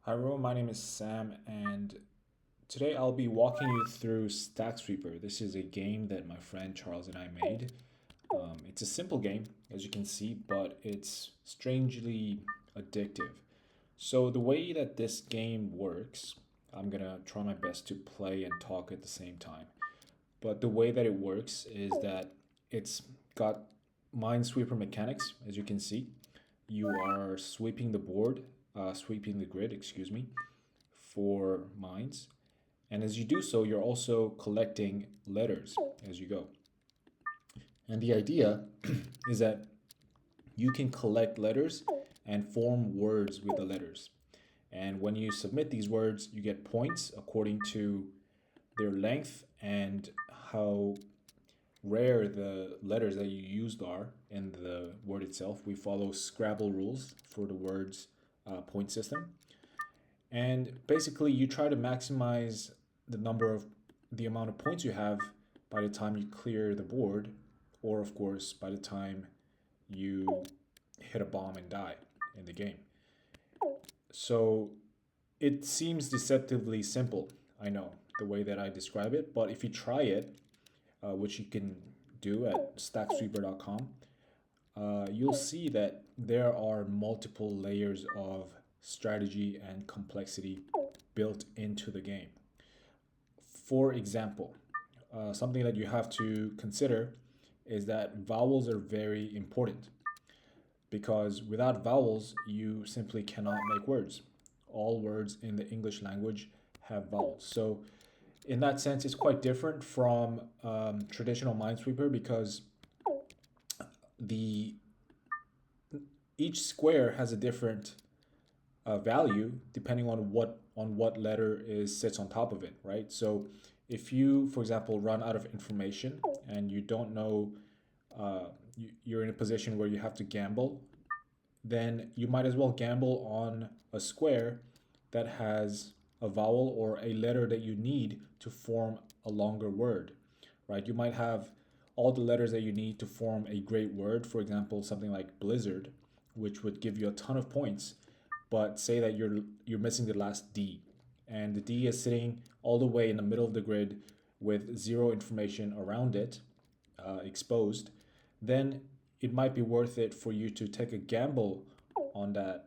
Hi everyone, my name is Sam, and today I'll be walking you through Stack Sweeper. This is a game that my friend Charles and I made. It's a simple game, as you can see, but it's strangely addictive. So, the way that this game works, I'm gonna try my best to play and talk at the same time. But the way that it works is that it's got minesweeper mechanics, as you can see. You are sweeping the board, sweeping the grid, excuse me, for mines. And as you do so, you're also collecting letters as you go. And the idea is that you can collect letters and form words with the letters. And when you submit these words, you get points according to their length and how rare the letters that you used are in the word itself. We follow Scrabble rules for the words point system. And basically, you try to maximize the amount of points you have by the time you clear the board, or of course, by the time you hit a bomb and die in the game. So it seems deceptively simple, I know, the way that I describe it, but if you try it, which you can do at stacksweeper.com, you'll see that there are multiple layers of strategy and complexity built into the game. For example, something that you have to consider is that vowels are very important because without vowels, you simply cannot make words. All words in the English language have vowels. So, in that sense, it's quite different from traditional Minesweeper because the each square has a different value depending on what letter is sits on top of it, right? So if you, for example, run out of information and you don't know, you're in a position where you have to gamble, then you might as well gamble on a square that has a vowel or a letter that you need to form a longer word, right? You might have all the letters that you need to form a great word, for example, something like blizzard, which would give you a ton of points. But say that you're missing the last D, and the D is sitting all the way in the middle of the grid with zero information around it, exposed, then it might be worth it for you to take a gamble on that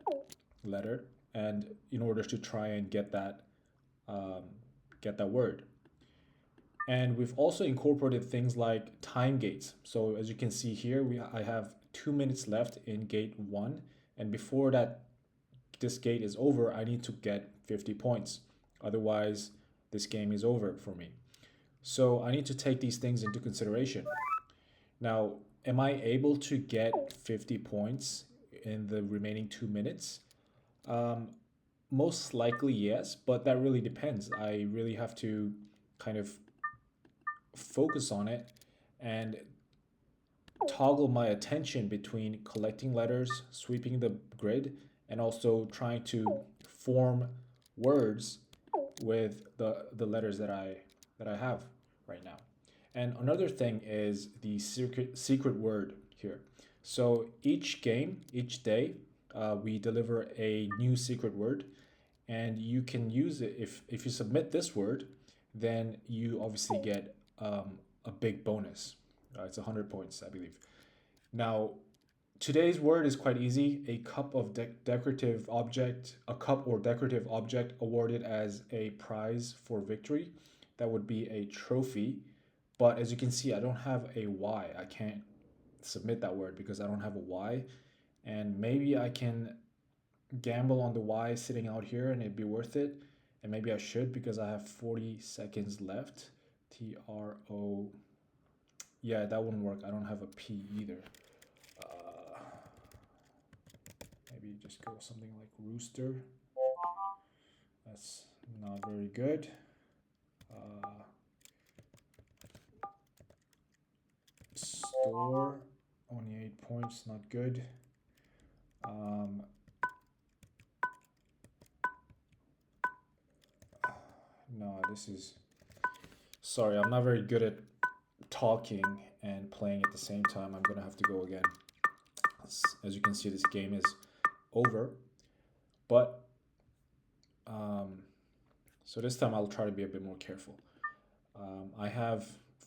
letter, and in order to try and um, get that word. And we've also incorporated things like time gates. So as you can see here, I have 2 minutes left in gate one, and before this gate is over, I need to get 50 points. Otherwise, this game is over for me. So I need to take these things into consideration. Now, am I able to get 50 points in the remaining 2 minutes? Um, Most likely, yes, but that really depends. I really have to kind of focus on it and toggle my attention between collecting letters, sweeping the grid, and also trying to form words with the letters that I have right now. And another thing is the secret word here. So each game, each day, we deliver a new secret word, and you can use it if you submit this word, then you obviously get a big bonus. It's 100 points, I believe. Now, today's word is quite easy. A cup or decorative object awarded as a prize for victory. That would be a trophy. But as you can see, I don't have a Y. I can't submit that word because I don't have a Y. And maybe I can gamble on the Y sitting out here and it'd be worth it. And maybe I should because I have 40 seconds left. TRO. Yeah, that wouldn't work. I don't have a P either. Uh, Maybe just go something like rooster. That's not very good. Uh, Store, only 8 points, not good. Um, no, this is. Sorry, I'm not very good at talking and playing at the same time. I'm gonna have to go again. As you can see, this game is over. But Um, so this time I'll try to be a bit more careful. I have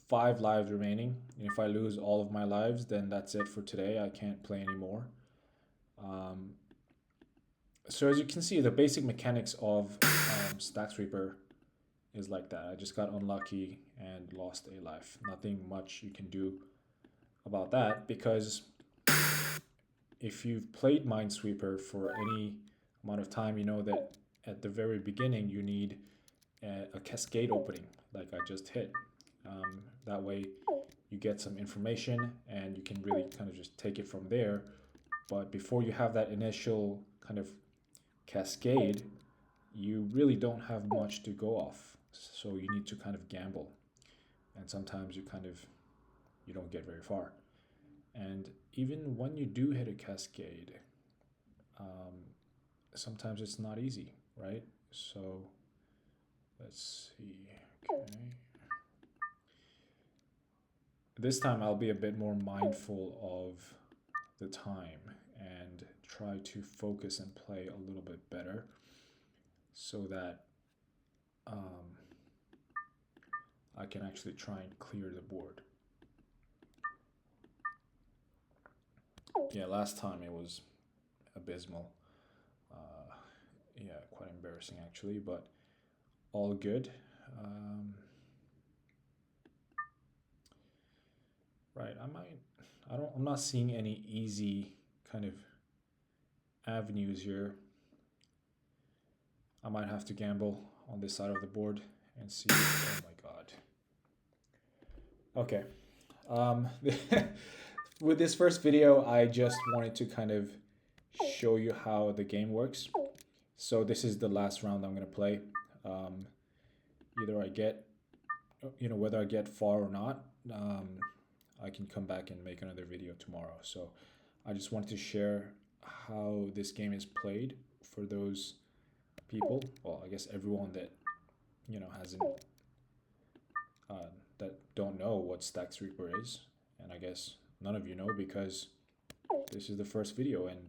5 lives remaining. If I lose all of my lives, then that's it for today. I can't play anymore. Um, so as you can see, the basic mechanics of Stack Sweeper is like that. I just got unlucky and lost a life. Nothing much you can do about that because if you've played Minesweeper for any amount of time, you know that at the very beginning you need a cascade opening, like I just hit. That way, you get some information and you can really kind of just take it from there. But before you have that initial kind of cascade, you really don't have much to go off. So you need to kind of gamble, and sometimes you don't get very far. And even when you do hit a cascade, um, sometimes it's not easy, right? So let's see. Okay. This time I'll be a bit more mindful of the time and try to focus and play a little bit better so that um, I can actually try and clear the board. Yeah, last time it was abysmal. Uh, yeah, quite embarrassing actually, but all good. Um, right, I'm not seeing any easy kind of avenues here. I might have to gamble on this side of the board and see. Oh my god. Okay. Um, with this first video, I just wanted to kind of show you how the game works. So this is the last round I'm going to play. Um, either I get, whether I get far or not, I can come back and make another video tomorrow. So I just wanted to share how this game is played for those people. Well, I guess everyone that, hasn't, uh, that don't know what Stack Sweeper is. And I guess none of you know because this is the first video and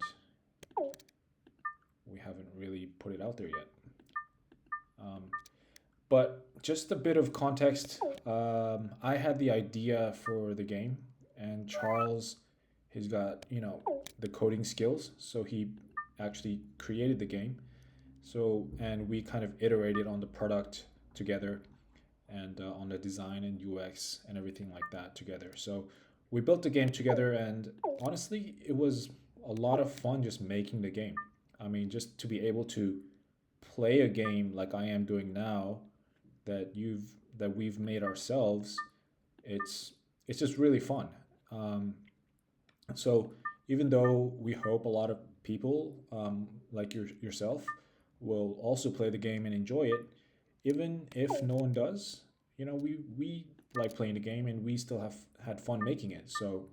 we haven't really put it out there yet. But just a bit of context. I had the idea for the game, and Charles, he's got the coding skills, so he actually created the game. So and we kind of iterated on the product together, and on the design and UX and everything like that together. So we built the game together, and honestly, it was a lot of fun just making the game. I mean, just to be able to play a game like I am doing now that we've made ourselves, it's it's just really fun. Um, so even though we hope a lot of people like yourself will also play the game and enjoy it, even if no one does, we like playing the game and we still have had fun making it. So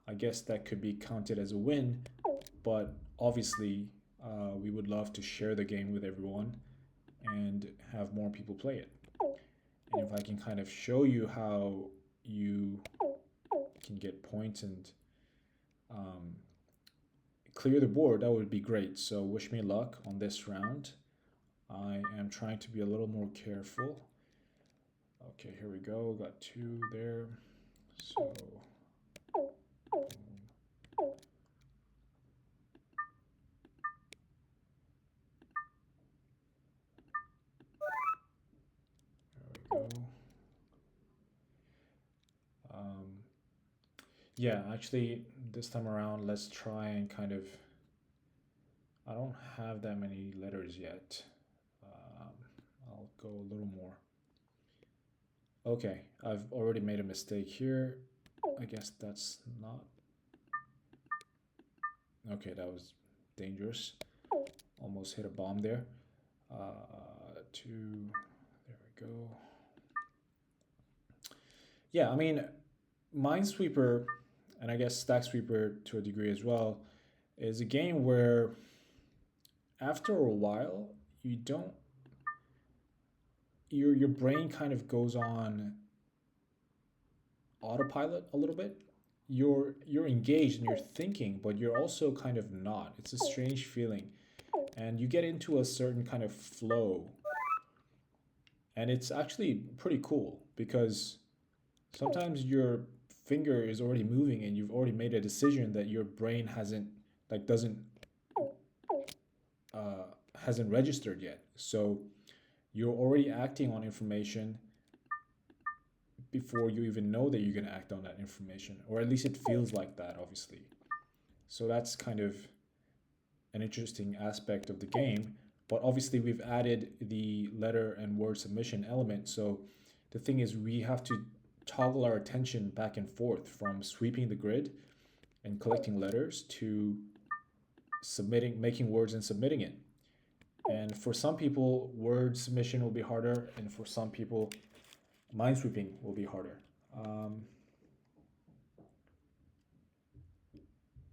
I guess that could be counted as a win, but obviously we would love to share the game with everyone and have more people play it. And if I can kind of show you how you can get points and um, clear the board, that would be great. So wish me luck on this round. I am trying to be a little more careful. Okay, here we go. Got 2 there. So there we go. Um, yeah, actually, this time around, let's try and kind of. I don't have that many letters yet. Um, I'll go a little more. Okay, I've already made a mistake here. I guess that's not. Okay, that was dangerous. Almost hit a bomb there. 2. There we go. Yeah, I mean, Minesweeper, and I guess Stack Sweeper to a degree as well, is a game where after a while you don't your brain kind of goes on autopilot a little bit. You're engaged and you're thinking, but you're also kind of not. It's a strange feeling. and you get into a certain kind of flow. And it's actually pretty cool because sometimes your finger is already moving and you've already made a decision that your brain hasn't like doesn't uh, hasn't registered yet. So you're already acting on information before you even know that you're going to act on that information, or at least it feels like that, obviously. So that's kind of an interesting aspect of the game. But obviously, we've added the letter and word submission element. So the thing is, we have to toggle our attention back and forth from sweeping the grid and collecting letters to submitting, making words and submitting it. And for some people, word submission will be harder, and for some people, minesweeping will be harder. Um,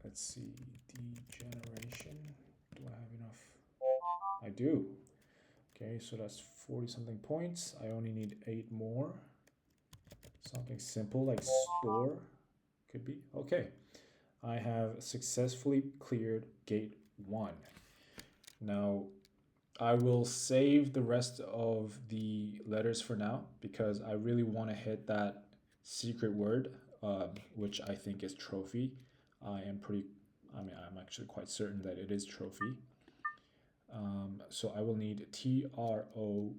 let's see, degeneration. Do I have enough? I do. Okay, so that's 40 something points. I only need 8 more. Something simple like store could be. Okay, I have successfully cleared gate 1. Now, I will save the rest of the letters for now because I really want to hit that secret word, which I think is trophy. I'm actually quite certain that it is trophy. So I will need TROPH.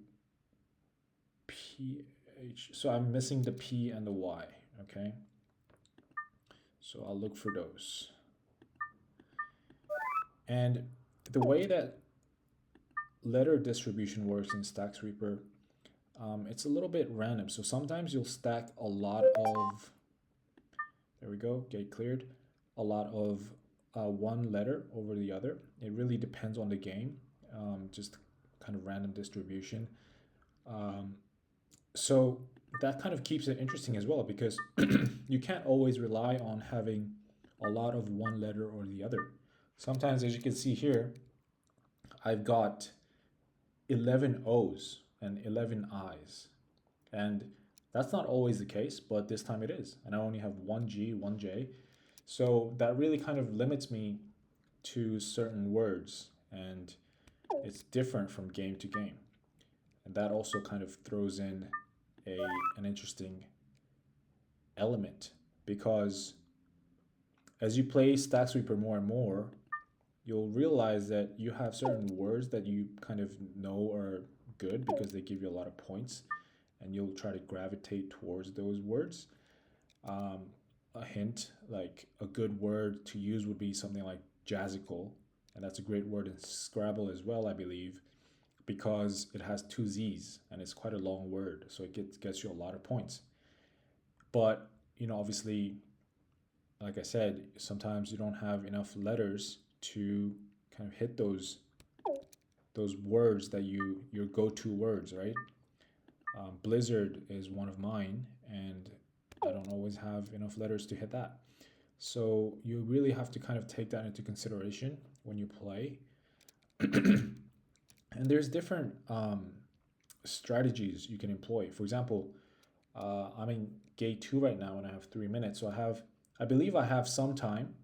So I'm missing the P and the Y, okay? So I'll look for those. And the way that letter distribution works in Stack Sweeper, it's a little bit random. So sometimes you'll stack a lot of, there we go, gate cleared, a lot of one letter over the other. It really depends on the game, just kind of random distribution. So that kind of keeps it interesting as well because you can't always rely on having a lot of one letter or the other. Sometimes, as you can see here, I've got 11 O's and 11 I's. And that's not always the case, but this time it is. And I only have one G, one J. So that really kind of limits me to certain words. And it's different from game to game. And that also kind of throws in an interesting element because as you play Stack Sweeper more and more, you'll realize that you have certain words that you kind of know are good because they give you a lot of points, and you'll try to gravitate towards those words. Um, a hint, like a good word to use would be something like jazzical, and that's a great word in Scrabble as well, I believe, because it has two Z's and it's quite a long word, so it gets you a lot of points. But obviously, like I said, sometimes you don't have enough letters to kind of hit those words that your go-to words, right? Blizzard is one of mine, and I don't always have enough letters to hit that. So you really have to kind of take that into consideration when you play. And there's different strategies you can employ. For example, I'm in gate 2 right now, and I have 3 minutes. So I believe I have some time,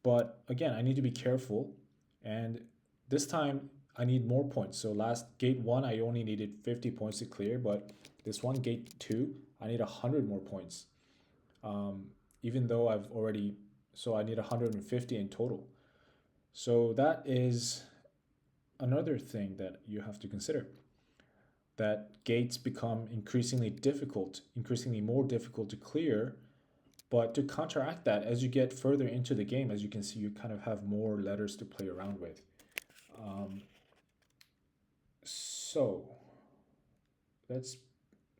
but again, I need to be careful. And this time, I need more points. So last gate 1, I only needed 50 points to clear, but this one gate 2, I need 100 more points. Even though so I need 150 in total. So that is another thing that you have to consider. That gates become increasingly more difficult to clear. But to counteract that, as you get further into the game, as you can see, you kind of have more letters to play around with. So let's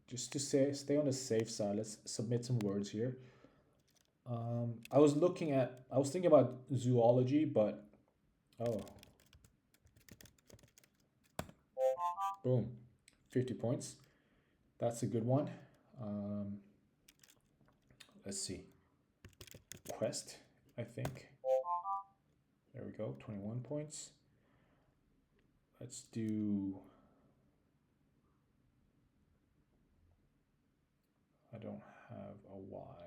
just to stay on the safe side. Let's submit some words here. I was thinking about zoology, but oh, boom, 50 points. That's a good one. Let's see. Quest, I think. There we go, 21 points. Let's do. I don't have a Y.